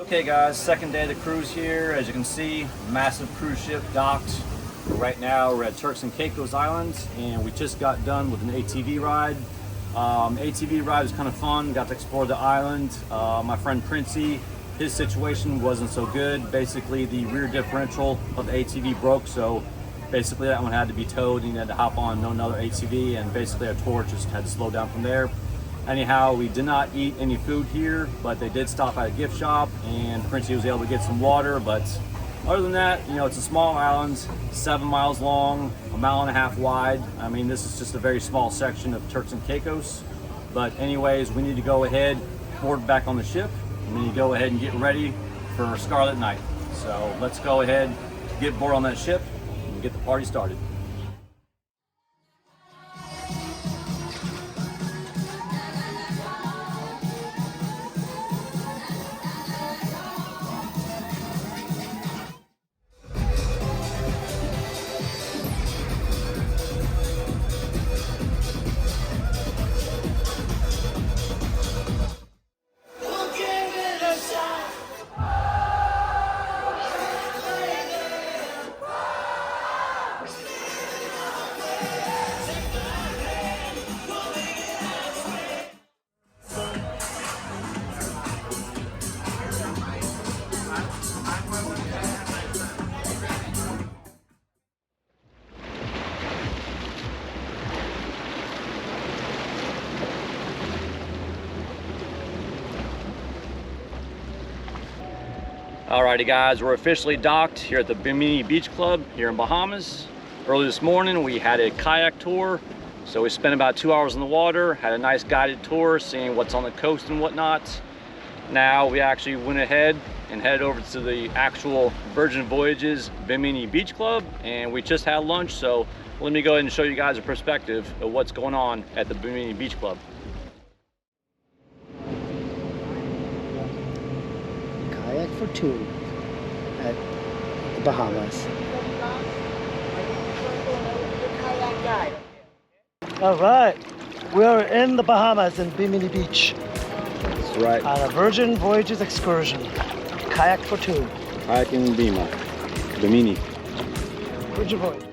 Okay guys, second day of the cruise here. As you can see, massive cruise ship docked. Right now we're at Turks and Caicos Islands and we just got done with an ATV ride. ATV ride was kind of fun, got to explore the island. My friend Princey, his situation wasn't so good. Basically the rear differential of the ATV broke, so basically that one had to be towed and he had to hop on another ATV, and basically our tour just had to slow down from there. Anyhow, we did not eat any food here, but they did stop at a gift shop and Princey was able to get some water. But other than that, you know, it's a small island, 7 miles long, 1.5 miles wide. I mean, this is just a very small section of Turks and Caicos. But anyways, we need to go ahead, board back on the ship, and we need to go ahead and get ready for Scarlet Night. So let's go ahead, get board on that ship, and get the party started. Alrighty guys, we're officially docked here at the Bimini Beach Club here in Bahamas. Early this morning we had a kayak tour, so we spent about 2 hours in the water, had a nice guided tour seeing what's on the coast and whatnot. Now we actually went ahead and headed over to the actual Virgin Voyages Bimini Beach Club, and we just had lunch, so let me go ahead and show you guys a perspective of what's going on at the Bimini Beach Club. Kayak for two at the Bahamas. All right, we're in the Bahamas in Bimini Beach. That's right. On a Virgin Voyages excursion. Kayak for two. Kayaking Bimini. Virgin Voyages.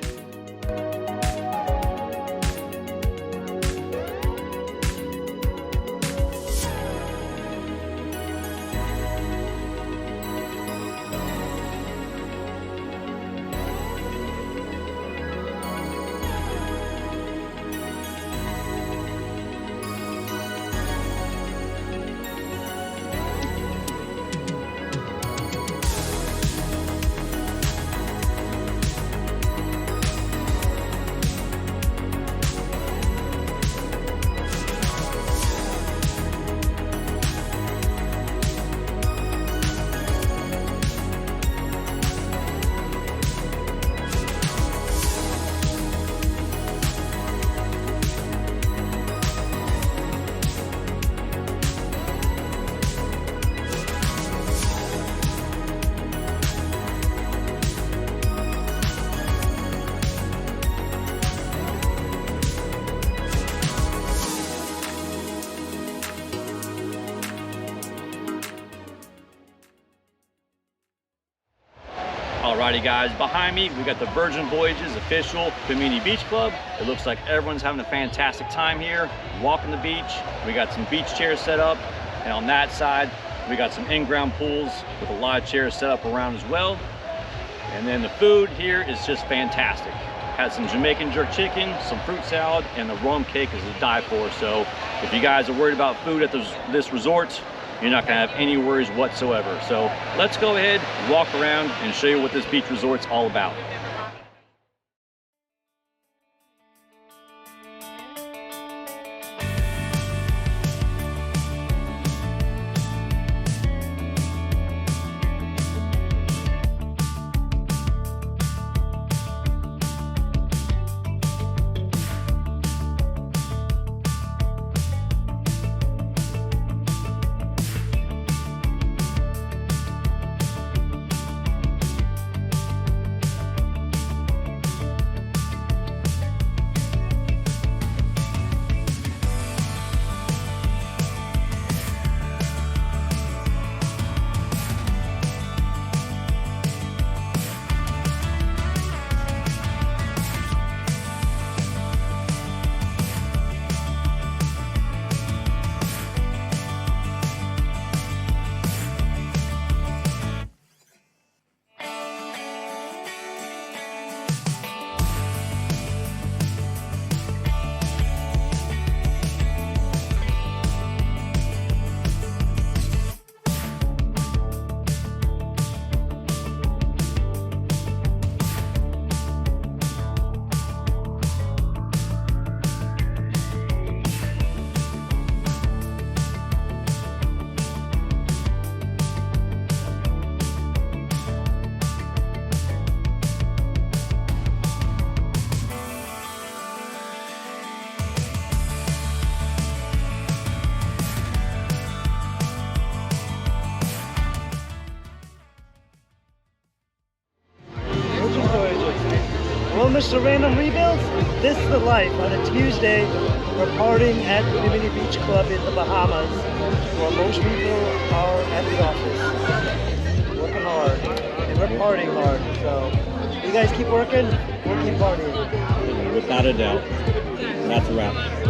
Alrighty guys, behind me we got the Virgin Voyages official Bimini Beach Club. It looks like everyone's having a fantastic time here, walking the beach. We got some beach chairs set up, and on that side we got some in-ground pools with a lot of chairs set up around as well. And then the food here is just fantastic. Had some Jamaican jerk chicken, some fruit salad, and the rum cake is to die for. So if you guys are worried about food at this resort, you're not gonna have any worries whatsoever. So let's go ahead, walk around, and show you what this beach resort's all about. promised to random rebuilds? This is the life. On a Tuesday, we're partying at Bimini Beach Club in the Bahamas, where most people are at the office, working hard, and we're partying hard. So, you guys keep working, we'll keep partying. Without a doubt. That's a wrap.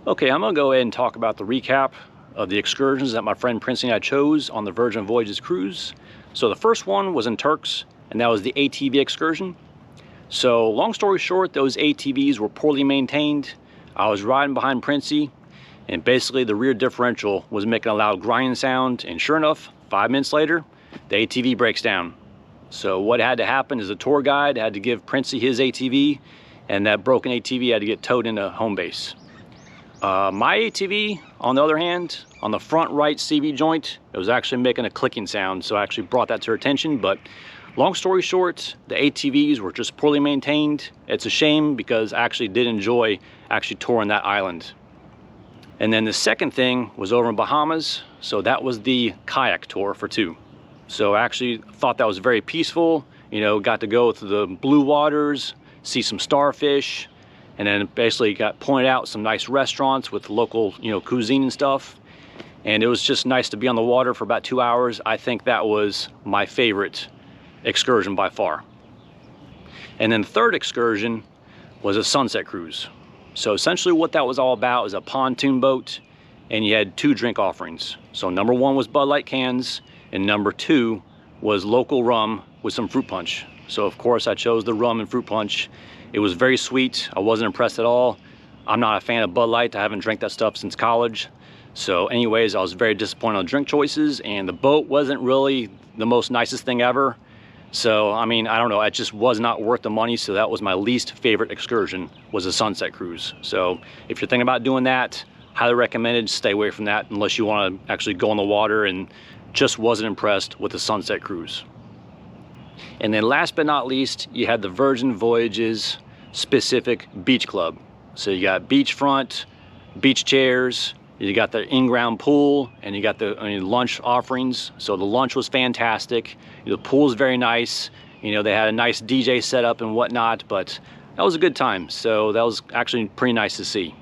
Okay, I'm gonna go ahead and talk about the recap of the excursions that my friend Prince and I chose on the Virgin Voyages cruise. So the first one was in Turks, and that was the ATV excursion. So long story short, those ATVs were poorly maintained. I was riding behind Princey, and basically the rear differential was making a loud grinding sound, and sure enough, 5 minutes later, the ATV breaks down. So what had to happen is the tour guide had to give Princey his ATV, and that broken ATV had to get towed into home base. My ATV, on the other hand, on the front right CV joint, it was actually making a clicking sound, so I actually brought that to her attention. But long story short, the ATVs were just poorly maintained. It's a shame because I actually did enjoy actually touring that island. And then the second thing was over in Bahamas, so that was the kayak tour for two. So I actually thought that was very peaceful, you know, got to go to the blue waters, see some starfish, and then basically got pointed out some nice restaurants with local, you know, cuisine and stuff. And it was just nice to be on the water for about 2 hours. I think that was my favorite excursion by far. And then the third excursion was a sunset cruise. So essentially what that was all about is a pontoon boat, and you had 2 drink offerings. So number 1 was Bud Light cans, and number 2 was local rum with some fruit punch. So of course I chose the rum and fruit punch. It was very sweet. I wasn't impressed at all. I'm not a fan of Bud Light. I haven't drank that stuff since college. So anyways, I was very disappointed on drink choices, and the boat wasn't really the most nicest thing ever. So, I mean, I don't know, it just was not worth the money. So that was my least favorite excursion, was a sunset cruise. So if you're thinking about doing that, highly recommended, stay away from that unless you want to actually go in the water, and just wasn't impressed with the sunset cruise. And then last but not least, you had the Virgin Voyages specific beach club. So you got beachfront, beach chairs, you got the in-ground pool, and you got the lunch offerings. So the lunch was fantastic. The pool's very nice. You know, they had a nice DJ setup and whatnot, but that was a good time. So that was actually pretty nice to see.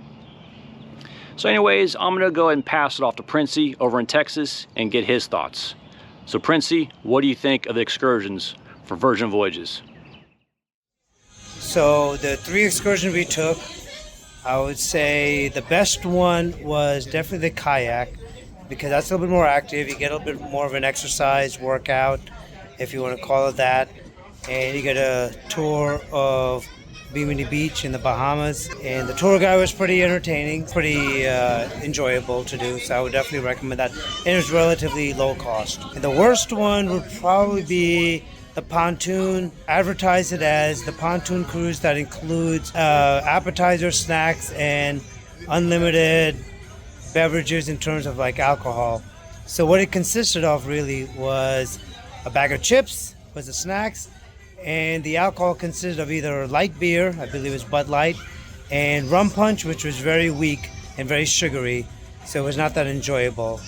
So anyways, I'm gonna go ahead and pass it off to Princey over in Texas and get his thoughts. So Princey, what do you think of the excursions for Virgin Voyages? So the 3 excursions we took, I would say the best one was definitely the kayak, because that's a little bit more active. You get a little bit more of an exercise workout, if you want to call it that. And you get a tour of Bimini Beach in the Bahamas. And the tour guide was pretty entertaining, pretty enjoyable to do. So I would definitely recommend that. And it was relatively low cost. And the worst one would probably be the pontoon. Advertise it as the pontoon cruise that includes appetizer, snacks, and unlimited beverages in terms of like alcohol. So what it consisted of really was a bag of chips, was the snacks, and the alcohol consisted of either light beer, I believe it was Bud Light, and rum punch, which was very weak and very sugary, so it was not that enjoyable.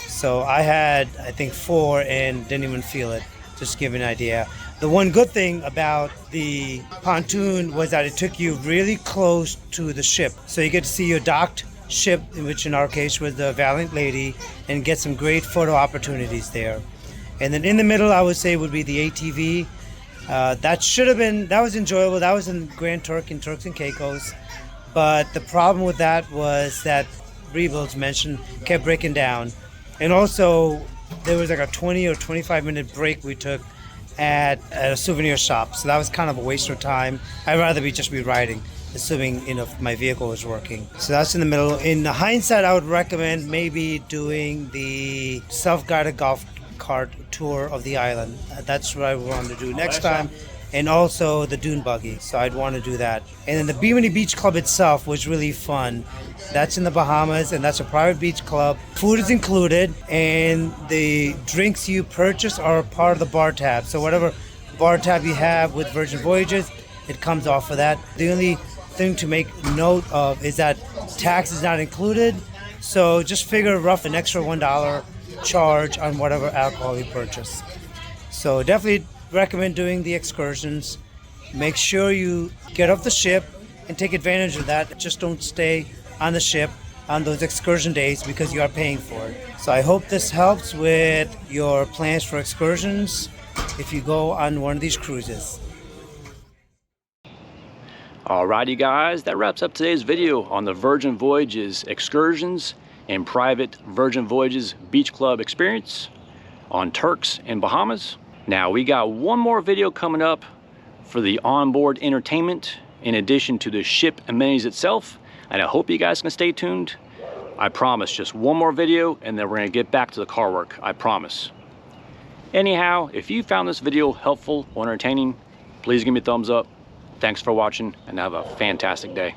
So I had, I think, 4 and didn't even feel it. Just to give you an idea. The one good thing about the pontoon was that it took you really close to the ship. So you get to see your docked ship, which in our case was the Valiant Lady, and get some great photo opportunities there. And then in the middle, I would say, would be the ATV. That was enjoyable. That was in Grand Turk in Turks and Caicos. But the problem with that was that rebuilds mentioned kept breaking down. And also there was like a 20 or 25-minute break we took at a souvenir shop. So that was kind of a waste of time. I'd rather just be riding, assuming, you know, if my vehicle was working. So that's in the middle. In hindsight, I would recommend maybe doing the self-guided golf cart tour of the island. That's what I want to do next time. And also the dune buggy. So I'd want to do that. And then the Bimini Beach Club itself was really fun. That's in the Bahamas, and that's a private beach club. Food is included, and the drinks you purchase are part of the bar tab. So whatever bar tab you have with Virgin Voyages, it comes off of that. The only thing to make note of is that tax is not included. So just figure rough an extra $1 charge on whatever alcohol you purchase. So definitely recommend doing the excursions. Make sure you get off the ship and take advantage of that. Just don't stay on the ship on those excursion days because you are paying for it. So I hope this helps with your plans for excursions if you go on one of these cruises. Alrighty guys, that wraps up today's video on the Virgin Voyages excursions and private Virgin Voyages Beach Club experience on Turks and Bahamas. Now we got one more video coming up for the onboard entertainment in addition to the ship amenities itself, and I hope you guys can stay tuned. I promise, just one more video and then we're gonna get back to the car work, I promise. Anyhow, if you found this video helpful or entertaining, please give me a thumbs up. Thanks for watching and have a fantastic day.